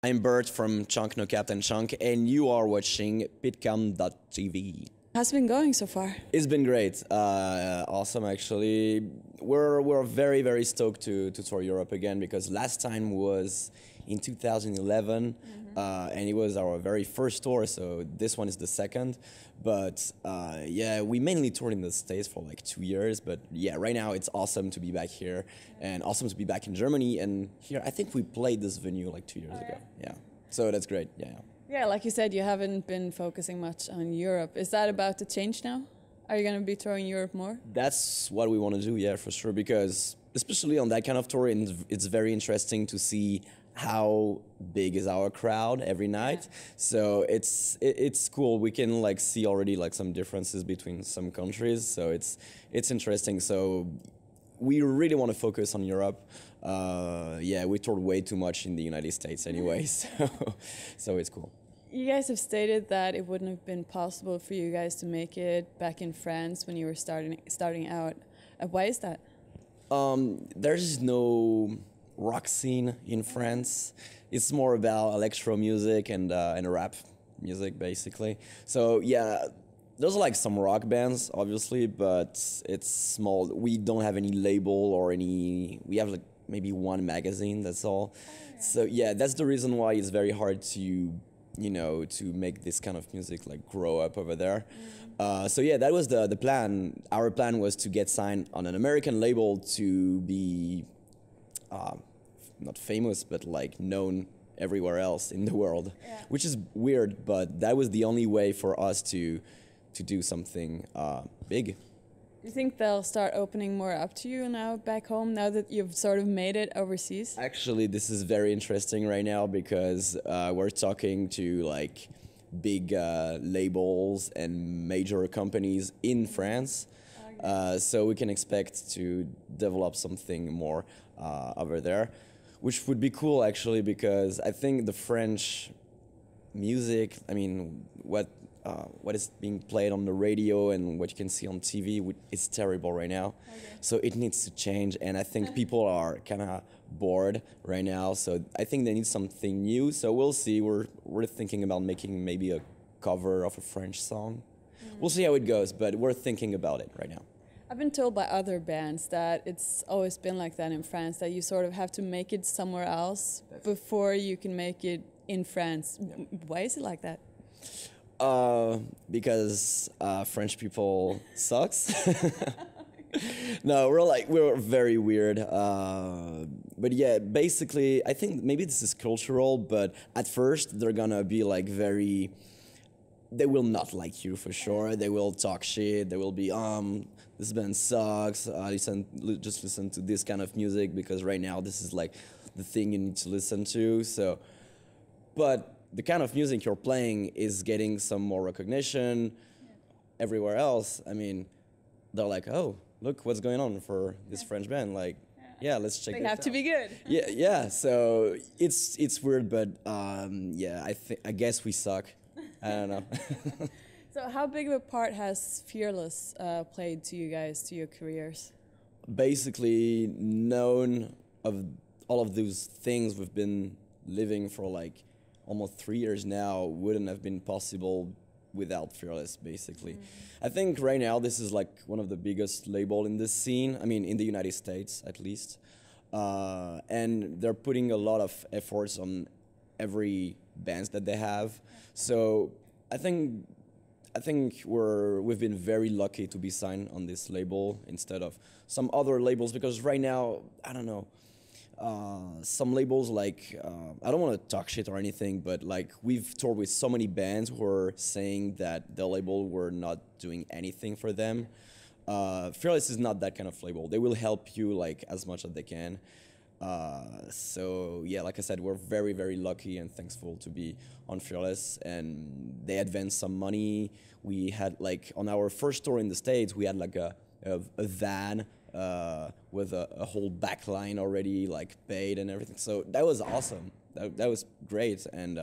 I'm Bert from Chunk No Captain Chunk, and you are watching PITCAM.tv. How's it been going so far? It's been great, awesome actually. We're very stoked to tour Europe again because last time was in 2011, and it was our very first tour. So this one is the second. But yeah, we mainly toured in the States for like 2 years. But yeah, right now it's awesome to be back here and awesome to be back in Germany. And here, I think we played this venue like 2 years ago. Yeah, so that's great. Yeah. Yeah, like you said, you haven't been focusing much on Europe. Is that about to change now? Are you going to be touring Europe more? That's what we want to do, yeah, for sure. Because especially on that kind of tour, it's very interesting to see how big is our crowd every night. So it's cool. We can like see already like some differences between some countries. So it's interesting. So we really want to focus on Europe. Yeah, we toured way too much in the United States anyway, so it's cool. You guys have stated that it wouldn't have been possible for you guys to make it back in France when you were starting out. Why is that? There's no rock scene in France. It's more about electro music and rap music, basically. So yeah, there's like some rock bands, obviously, but it's small. We don't have any label or any. We have like maybe one magazine. That's all. So yeah, that's the reason why it's very hard to make this kind of music like grow up over there. So yeah, that was the plan. Our plan was to get signed on an American label to be not famous, but like known everywhere else in the world, which is weird, but that was the only way for us to do something big. Do you think they'll start opening more up to you now back home, now that you've sort of made it overseas? Actually, this is very interesting right now because we're talking to like big labels and major companies in France. So we can expect to develop something more over there, which would be cool actually, because I think the French music, I mean, what is being played on the radio and what you can see on TV is terrible right now. So it needs to change, and I think people are kind of bored right now. So I think they need something new. So we'll see. We're thinking about making maybe a cover of a French song. We'll see how it goes, but we're thinking about it right now. I've been told by other bands that it's always been like that in France, that you sort of have to make it somewhere else before you can make it in France. Yeah. Why is it like that? Because French people sucks. No, we're very weird. But yeah, basically, I think maybe this is cultural, but at first they're gonna be like they will not like you for sure. They will talk shit. They will be, this band sucks. Just listen to this kind of music because right now this is like the thing you need to listen to. So, but the kind of music you're playing is getting some more recognition everywhere else. I mean, they're like, oh, look what's going on for this French band. Like, yeah, let's check it out. They have to be good. Yeah. So it's weird, but yeah, I guess we suck. I don't know. So how big of a part has Fearless played to you guys, to your careers? Basically, known of all of those things we've been living for like almost 3 years now wouldn't have been possible without Fearless, basically. I think right now this is like one of the biggest label in this scene, I mean in the United States at least. And they're putting a lot of efforts on every bands that they have. So I think we've been very lucky to be signed on this label instead of some other labels, because right now, I don't know, some labels like, I don't want to talk shit or anything, but like we've toured with so many bands who are saying that the label were not doing anything for them. Fearless is not that kind of label. They will help you like as much as they can. So yeah, like I said, we're very lucky and thankful to be on Fearless, and they advanced some money. We had like on our first tour in the States, we had like a van with a whole back line already like paid and everything. So that was awesome. That was great, and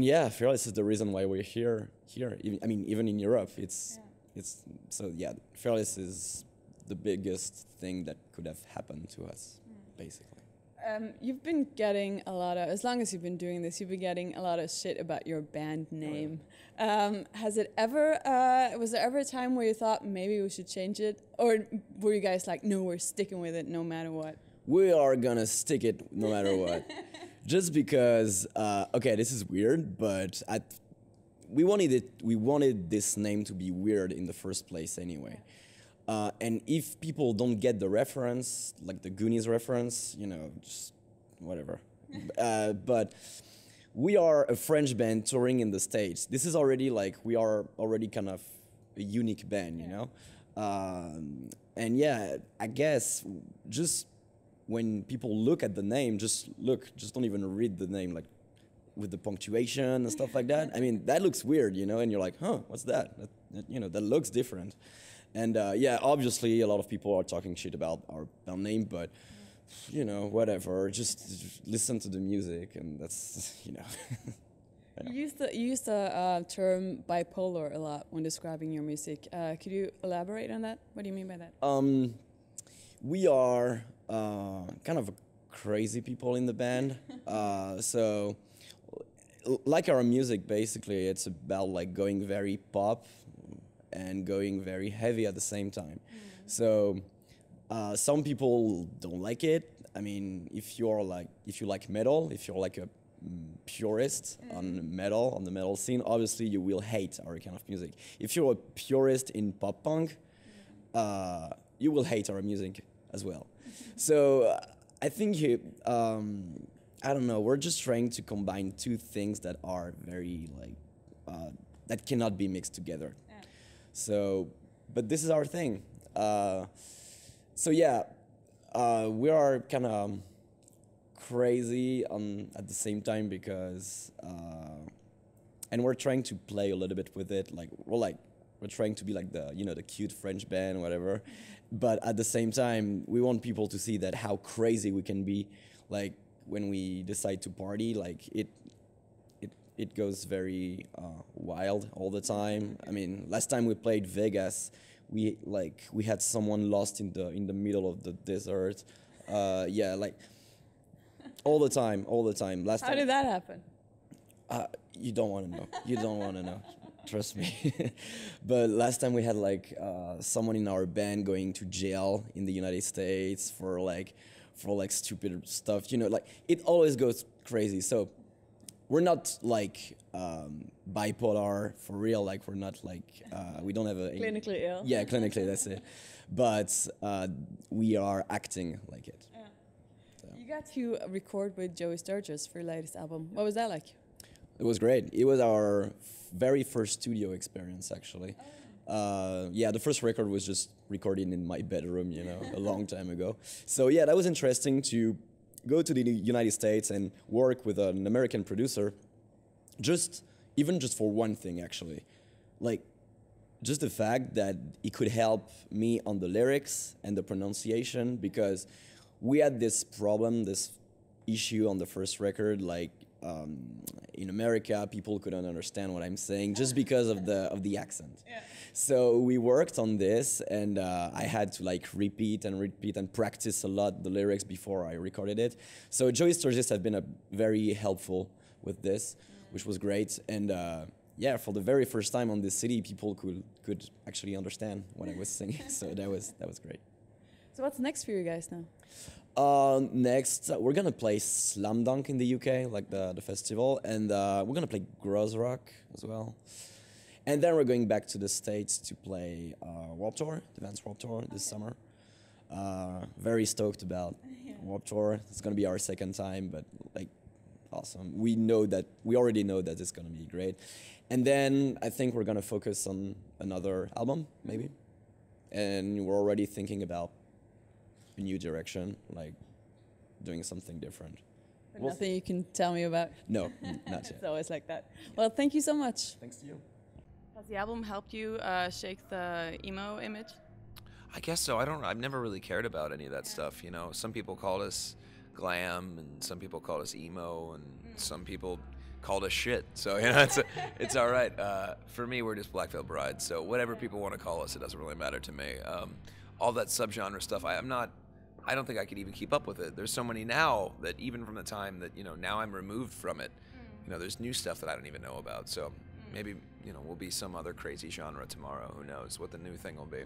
yeah, Fearless is the reason why we're here. I mean, even in Europe, it's so yeah. Fearless is the biggest thing that could have happened to us, basically. You've been getting a lot of, as long as you've been doing this, you've been getting a lot of shit about your band name. Has it ever, was there ever a time where you thought maybe we should change it? Or were you guys like, no, we're sticking with it no matter what? We are gonna stick it no matter what. Just because, okay, this is weird, but we wanted this name to be weird in the first place anyway. And if people don't get the reference, like the Goonies reference, you know, just whatever. But we are a French band touring in the States. This is already like, we are already kind of a unique band, you know? And yeah, I guess just when people look at the name, just don't even read the name, like with the punctuation and stuff like that. I mean, that looks weird, you know, and you're like, huh, what's that? You know, that looks different. And yeah, obviously a lot of people are talking shit about our name, but you know, whatever. Just listen to the music, and that's, you know. You used the term bipolar a lot when describing your music. Could you elaborate on that? What do you mean by that? We are kind of crazy people in the band. So, like our music, basically, it's about like going very pop and going very heavy at the same time. So some people don't like it. I mean, if you like metal, if you're like a purist on metal, on the metal scene, obviously you will hate our kind of music. If you're a purist in pop punk, you will hate our music as well. So I think I don't know, we're just trying to combine two things that are very like that cannot be mixed together. So, but this is our thing. So yeah, we are kind of crazy at the same time because, and we're trying to play a little bit with it. Like we're trying to be like the cute French band, whatever. But at the same time, we want people to see that how crazy we can be. Like when we decide to party, like it goes very wild all the time. I mean, last time we played Vegas, we had someone lost in the middle of the desert. Yeah, like all the time. How did that happen? You don't want to know. You don't want to know. Trust me. But last time we had like someone in our band going to jail in the United States for stupid stuff. You know, like it always goes crazy. So we're not like bipolar for real. Like we're not like we don't have a clinically ill. Yeah, clinically, that's it. But we are acting like it. Yeah. So. You got to record with Joey Sturgis for your latest album. What was that like? It was great. It was our very first studio experience, actually. Yeah, the first record was just recorded in my bedroom, you know, a long time ago. So yeah, that was interesting to go to the United States and work with an American producer, even just for one thing, actually. Like, just the fact that he could help me on the lyrics and the pronunciation, because we had this problem, this issue on the first record, like, in America, people couldn't understand what I'm saying just because of the accent. Yeah. So we worked on this, and I had to like repeat and practice a lot the lyrics before I recorded it. So Joey Sturgis have been very helpful with this, which was great. And yeah, for the very first time on this city, people could actually understand what I was singing. So that was great. So what's next for you guys now? Next, we're gonna play Slam Dunk in the UK, like the festival, and we're gonna play Gross Rock as well. And then we're going back to the States to play Warped Tour, the Vans Warped Tour this summer. Very stoked about Warped Tour. It's gonna be our second time, but like awesome. We already know that it's gonna be great. And then I think we're gonna focus on another album, maybe. And we're already thinking about a new direction, like doing something different. But nothing you can tell me about? No, not yet. It's always like that. Well, thank you so much. Thanks to you. Has the album helped you shake the emo image? I guess so. I've never really cared about any of that stuff, you know. Some people called us glam, and some people called us emo, and some people called us shit. So, you know, it's all right. For me, we're just Black Veil Brides. So whatever people want to call us, it doesn't really matter to me. All that subgenre stuff, I'm not I don't think I could even keep up with it. There's so many now that even from the time that, you know, now I'm removed from it, you know, there's new stuff that I don't even know about. So maybe, you know, we'll be some other crazy genre tomorrow. Who knows what the new thing will be.